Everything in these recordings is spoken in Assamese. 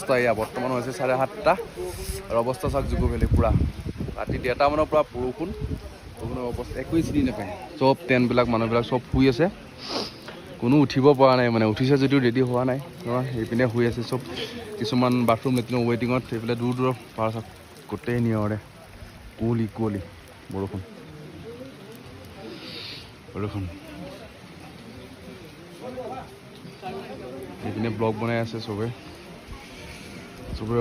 অৱস্থা এয়া বৰ্তমান হৈছে 7:30 আৰু অৱস্থা চাওক জুকো ভেলি পুৰা ৰাতি 1:30 মানৰ পৰা বৰষুণ অৱস্থা একোৱে চিনি নাপায় চব টেণ্টবিলাক মানুহবিলাক চব শুই আছে কোনো উঠিব পৰা নাই মানে উঠিছে যদিও ৰেডি হোৱা নাই সেইপিনে শুই আছে চব কিছুমান বাথৰুম লেট্ৰিন ৱেইটিঙত সেইফালে দূৰ দূৰৰ পাৰ চাওক গোটেই নিয়ৰে কুঁৱলী বৰষুণ এইপিনে ব্লগ বনাই আছে চবৰে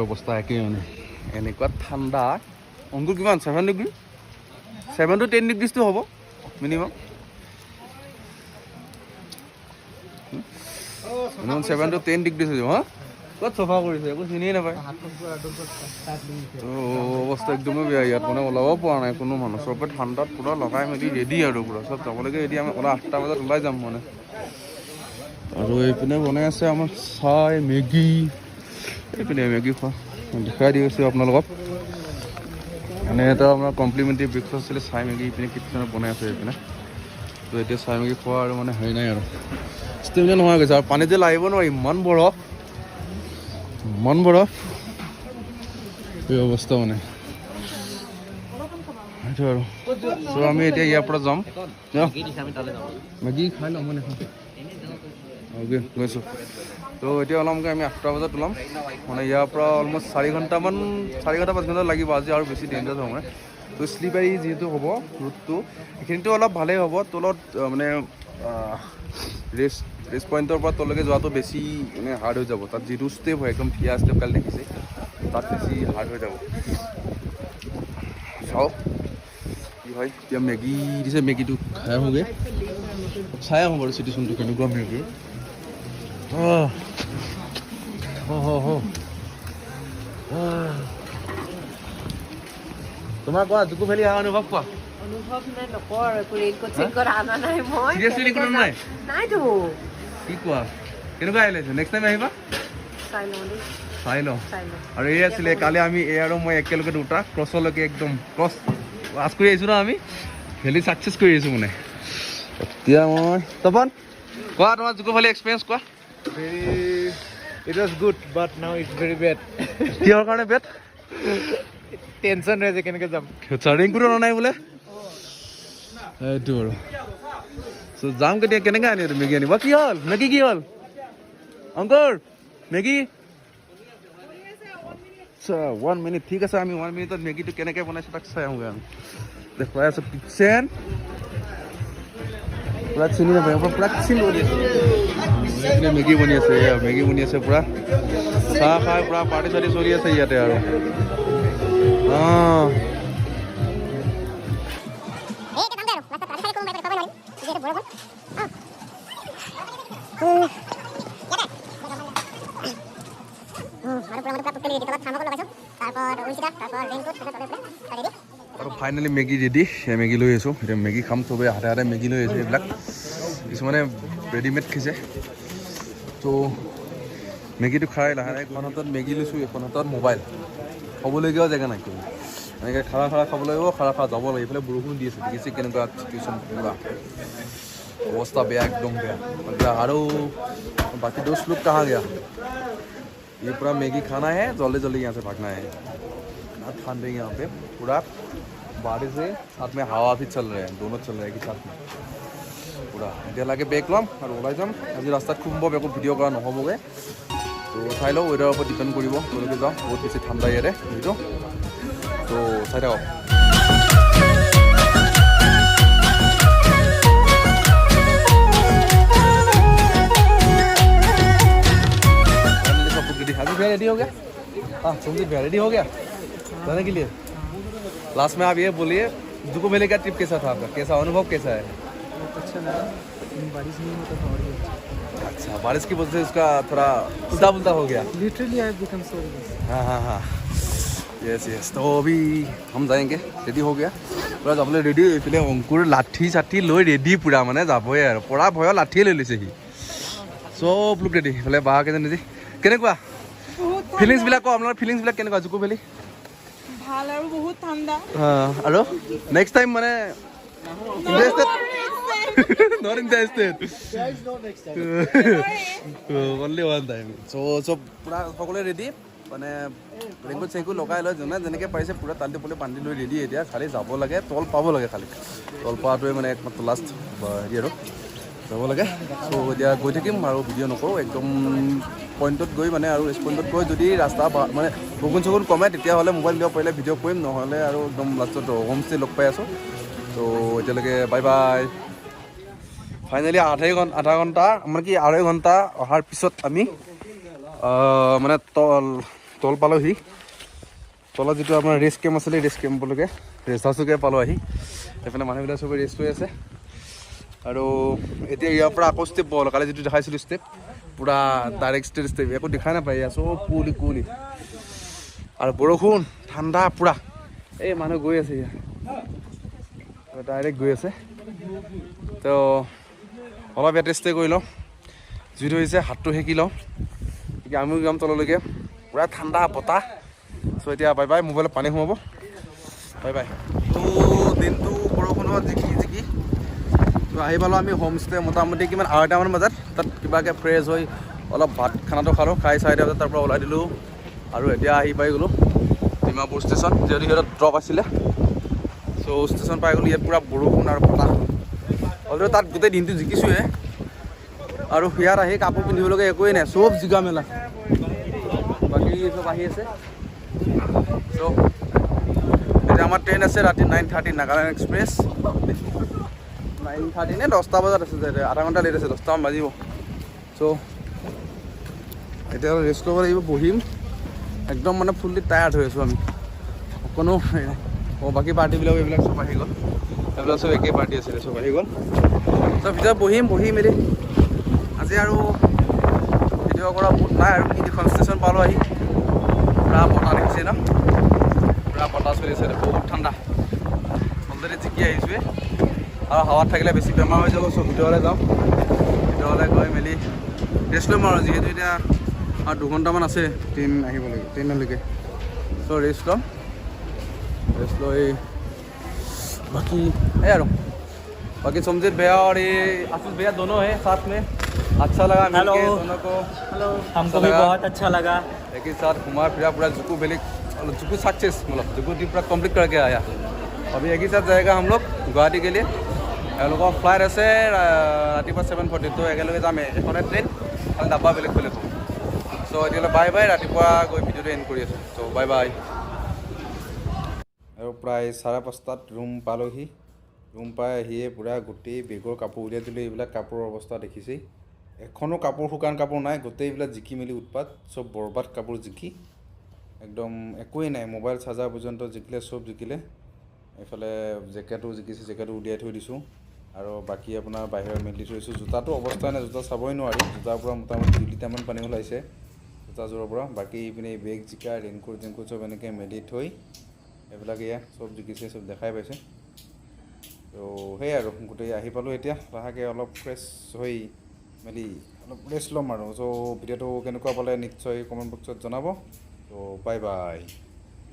অৱস্থা একেই মানে এনেকুৱা ঠাণ্ডা অংকুৰ কিমান 7 ডিগ্ৰী 7 to 10 ডিগ্ৰীটো হ'ব মিনিমাম 7 to 10 ডিগ্ৰী হৈ যাব হা ক'ত চফা কৰিছে একো চিনিয়ে নাপায় অৱস্থা একদমেই বেয়া ইয়াত মানে ওলাব পৰা নাই কোনো মানুহ চবে ঠাণ্ডাত পূৰা লগাই মেলি ৰেডি আৰু পূৰা চব যাবলৈকে ৰেডি আমি 8টা বজাত ওলাই যাম মানে আৰু এইপিনে বনাই আছে আমাৰ চাই মেগী এইপিনে মেগী খোৱা দেখাই দি আছোঁ আপোনালোকক মানে এটা আমাৰ কমপ্লিমেণ্টাৰী ব্ৰেকফাষ্ট আছিলে চাই মেগী এইপিনে কিটচেনত বনাই আছে এইপিনে তো এতিয়া চাই মেগী খোৱা আৰু মানে হেৰি নাই আৰু ষ্টেমিনা নোহোৱা গৈছে আৰু পানীতে লাগিব নোৱাৰি ইমান বৰফ এই অৱস্থা মানে সেইটো আৰু চ' আমি এতিয়া ইয়াৰ পৰা যাম মেগী খাই ল'ম মানে গৈছোঁ তো এতিয়া ওলামগৈ আমি 8টা বজাত ওলাম মানে ইয়াৰ পৰা অলমষ্ট 4 ঘণ্টা 5 ঘণ্টা লাগিব আজি আৰু বেছি ডেঞ্জাৰাছ হ'ব মানে তো শ্লিপাৰী যিহেতু হ'ব ৰুটটো সেইখিনিতো অলপ ভালেই হ'ব তলত মানে ৰেষ্ট পইণ্টৰ পৰা তললৈকে যোৱাটো বেছি মানে হাৰ্ড হৈ যাব তাত যিটো ষ্টেপ হয় একদম থিয়া ষ্টেপ কালি দেখিছে তাত বেছি হাৰ্ড হৈ যাব চাওক কি হয় এতিয়া মেগী দিছে মেগীটো খাই আহোঁগৈ চাই আহোঁ বাৰু চিটুৱেশ্যনটো কেনেকুৱা মেগী তোমাৰ কোৱা জুকো ভেলি অহা অনুভৱ কোৱা অনুভৱ নাই নকৰ ৰেইনকোট চেইনকোট আনা নাই মই চিৰিয়াছলি কোনো নাই নাইতো কি কোৱা কেনেকুৱা আহিলে নেক্সট টাইম আহিবা চাই লওঁ আৰু এই আছিলে কালি আমি এই আৰু মই একেলগে দুটা ক্ৰছলৈকে একদম ক্ৰছ পাছ কৰি আহিছোঁ ন আমি ভেলি ছাকচেছ কৰি আহিছোঁ মানে এতিয়া মই তপন কোৱা তোমাৰ জুকো ভেলি এক্সপিৰিয়েঞ্চ কোৱা It was good, but now it's very bad. কিহৰ কাৰণে বেট Tension হৈছে কেনেকৈ যাম চাৰ্ডিং কোনো নাই বোলে এইটো আৰু চ' যাম কেতিয়া কেনেকৈ আনি মেগী আনিব কি হ'ল মেগী কি হ'ল অংকুৰ মেগী আচ্ছা 1 মিনিট ঠিক আছে আমি 1 মিনিটত মেগীটো কেনেকৈ বনাইছোঁ তাক চাই আহোঁগৈ আমি দেখুৱাই আছোঁ কিটচেন পুৰা চিনি নাপায় পুৰা কিটচেন বনি আছে মেগী বনি আছে মেগী বনি আছে পুৰা চাহ খাই পুৰা পাৰ্টি চাৰ্টি চলি আছে ইয়াতে আৰু আৰু ফাইনেলি মেগী ৰেডি মেগী লৈ আহিছোঁ এতিয়া মেগী খাম চবেই হাতে হাতে মেগী লৈ আহিছোঁ এইবিলাক কিছুমানে ৰেডিমেড খাইছে তো মেগীটো খাই লাহে লাহে এখন হাতত মেগী লৈছোঁ এখন হাতত মোবাইল খাবলগীয়াও জেগা নাই কোনো এনেকৈ খাৰা খাব লাগিব খাৰা যাব লাগিব এইফালে বৰষুণ দি আছে দেখিছে কেনেকুৱা চিটুৱেশ্যন পুৰা অৱস্থা বেয়া একদম বেয়া আৰু बाकी दोस्त लोग कहाँ गया ये पूरा मैगी खाना है जल्दी जल्दी यहाँ से भागना है ना ठंड है यहाँ पे पूरा बारिश है साथ में हवा भी चल रहे हैं दोनों चल रहे हैं कि साथ में पूरा এতিয়া লাগে বেগ ল'ম আৰু ওলাই যাম আজি ৰাস্তাত খুব একো ভিডিঅ' কৰা নহ'বগৈ তো চাই লওঁ ৱেডাৰৰ ওপৰত ডিপেণ্ড কৰিব ক'লৈকে যাওঁ বহুত বেছি ঠাণ্ডা ইয়াতে ভিডিঅ' তো চাই থাকক अभी भैया रेडी हो गया हाँ संदीप भैया रेडी हो गया जाने के लिए लास्ट में आप ये बोलिए जुको मेले का ट्रिप कैसा था आपका कैसा अनुभव कैसा है अच्छा लगा बारिश नहीं होता था और अच्छा बारिश की वजह से उसका थोड़ा उल्टा पुल्टा हो गया लिटरली आई बिकम सो हाँ यस तो अभी हम जाएंगे रेडी हो गया पूरा जाबले रेडी इफाले अंकुर लाठी चाठी লৈ रेडी पूरा माने যাবই আৰু পৰা ভয় লাঠিয়ে লৈ লৈছে সি সব লোক ৰেডি ইফালে বাহ কেনে দি কেনেকুৱা ফিলিংছ বিলাক আপোনাৰ ফিলিংছ বিলাক কেনেকুৱা জুকো ভেলি ভাল আৰু বহুত ঠাণ্ডা আৰু নেক্সট টাইম মানে interested not interested guys no next time only one time so পুৰা সকলোৱে ৰেডি মানে ৰেইনকোট চেইনকোট লগাই লয় যোনে যেনেকৈ পাৰিছে পূৰা তালি টোপলি বান্ধি লৈ ৰেডি এতিয়া খালি যাব লাগে তল পাব লাগে খালি তল পোৱাটোৱে মানে একমাত্ৰ লাষ্ট হেৰি আৰু যাব লাগে চ' এতিয়া গৈ থাকিম আৰু ভিডিঅ' নকৰোঁ একদম পইণ্টত গৈ মানে আৰু ৰেষ্ট পইণ্টত গৈ যদি ৰাস্তা মানে বৰষুণ চৰষুণ কমে তেতিয়াহ'লে মোবাইল দিব পাৰিলে ভিডিঅ' কৰিম নহ'লে আৰু একদম লাষ্টত হোমষ্টে লগ পাই আছোঁ ত' এতিয়ালৈকে বাই বাই ফাইনেলি আধা ঘণ্টা মানে কি আঢ়ৈ ঘণ্টা অহাৰ পিছত আমি মানে তল পালোঁহি তলত যিটো আপোনাৰ ৰেষ্ট কেম্প আছিলে ৰেষ্ট কেম্পলৈকে ৰেষ্ট হাউচলৈকে পালোঁ আহি সেইফালে মানুহবিলাক চবে ৰেষ্ট লৈ আছে আৰু এতিয়া ইয়াৰ পৰা আকৌ ষ্টেপ পালোঁ কালি যিটো দেখাইছিলোঁ ষ্টেপ পূৰা ডাইৰেক্ট ষ্টেপ একো দেখাই নাপায় ইয়াৰ চব কুঁৱলী আৰু বৰষুণ ঠাণ্ডা পূৰা এই মানুহ গৈ আছে ইয়াৰ ডাইৰেক্ট গৈ আছে তো অলপ ইয়াতে ষ্টে কৰি লওঁ জুই ধৰিছে হাতটো সেকি লওঁ এতিয়া আমিও যাম তললৈকে পূৰা ঠাণ্ডা বতাহ চ' এতিয়া বাই বাই মোবাইলত পানী সোমাব বাই বাই তো দিনটো বৰষুণত জিকি তো আহি পালোঁ আমি হোমষ্টে মোটামুটি কিমান 2:30মান বজাত তাত কিবাকৈ ফ্ৰেছ হৈ অলপ ভাত খানাটো খালোঁ খাই 4টা বজাত তাৰ পৰা ওলাই দিলোঁ আৰু এতিয়া আহি পাই গ'লোঁ ডিমাপুৰ ষ্টেচন যিহেতু সিহঁতৰ ড্ৰপ আছিলে চ' ষ্টেচন পাই গ'লোঁ ইয়াত পূৰা বৰষুণ আৰু বতাহ অলৰেডি তাত গোটেই দিনটো জিকিছোঁহে আৰু ইয়াত আহি কাপোৰ পিন্ধিবলগীয়া একোৱেই নাই চব জিকা মেলা বাকী চব আহি আছে চ' এতিয়া আমাৰ ট্ৰেইন আছে ৰাতি 9:30 নাগালেণ্ড এক্সপ্ৰেছ 9:30 নে 10টা বজাত আছে আধা ঘণ্টা লেট আছে 10টামান বাজিব চ' এতিয়া ৰেষ্ট ল'ব লাগিব বহিম একদম মানে ফুল্লি টায়াৰ্ড হৈ আছোঁ আমি অকণো বাকী পাৰ্টিবিলাক এইবিলাক চব আহি গ'ল এইবিলাক চব একেই পাৰ্টি আছিলে চব আহি গ'ল চব ভিতৰত বহি মেলি আজি আৰু ভিডিঅ' কৰা বহুত নাই আৰু তিনিখন ষ্টেচন পালোঁ আহি পূৰা বতাহ দেখিছে ন পূৰা বতাহ চলি আছে বহুত ঠাণ্ডা অলৰেডি জিকি আহিছোঁৱে আৰু হাৱাত থাকিলে বেছি বেমাৰ হৈ যাব চ' ভিতৰলৈ যাওঁ ভিতৰলৈ গৈ মেলি ৰেষ্ট ল'ম আৰু যিহেতু এতিয়া আৰু 2 ঘণ্টামান আছে ট্ৰেইন আহিবলৈকে ট্ৰেইনলৈকে চ' ৰেষ্ট লৈ बाकी है यार बाकी समझित भैया और ये आशीष भैया दोनों हैं साथ में अच्छा लगा मिलके दोनों को हेलो हमको भी बहुत अच्छा लगा एक ही साथ घुमा फिरा पूरा जुकू वैली जुकू सक्सेस मतलब जुकू टी पूरा कम्प्लीट करके आया अभी एक ही साथ जाएगा हम लोग गुवाहाटी के लिए एलोगों फ्लाइट আছে ৰাতিপুৱা 7:40 তো একেলগে যাম এখনে ট্ৰেইন খালি ডাব্বা বেলেগ বেলেগ হ'ব চ' এতিয়ালৈ বাই বাই ৰাতিপুৱা গৈ ভিডিঅ'টো এণ্ড কৰি আছোঁ চ' বাই বাই আৰু প্ৰায় 5:30 ৰুম পালোহি ৰুম পাই আহিয়ে পূৰা গোটেই বেগৰ কাপোৰ উলিয়াই দিলোঁ এইবিলাক কাপোৰৰ অৱস্থা দেখিছেই এখনো কাপোৰ শুকান কাপোৰ নাই গোটেইবিলাক জিকি মেলি উৎপাত চব বৰবাদ কাপোৰ জিকি একদম একোৱেই নাই মোবাইল চাৰ্জাৰ পৰ্যন্ত জিকিলে চব জিকিলে এইফালে জেকেটো জিকিছে জেকেটো উলিয়াই থৈ দিছোঁ আৰু বাকী আপোনাৰ বাহিৰত মেলি থৈ দিছোঁ জোতাটো অৱস্থা নাই জোতা চাবই নোৱাৰি জোতাৰ পৰা মোটামুটি 2 লিটাৰমান পানী ওলাইছে জোতাযোৰৰ পৰা বাকী ইপিনে বেগ জিকা ৰেইনকোট চব এনেকৈ মেলি থৈ এইবিলাক এয়া চব জিকিছে চব দেখাই পাইছে তো সেই আৰু গোটেই আহি পালোঁ এতিয়া লাহেকৈ অলপ ফ্ৰেছ হৈ মেলি অলপ ৰেষ্ট ল'ম আৰু চ' ভিডিঅ'টো কেনেকুৱা পালে নিশ্চয় কমেণ্ট বক্সত জনাব ত' বাই বাই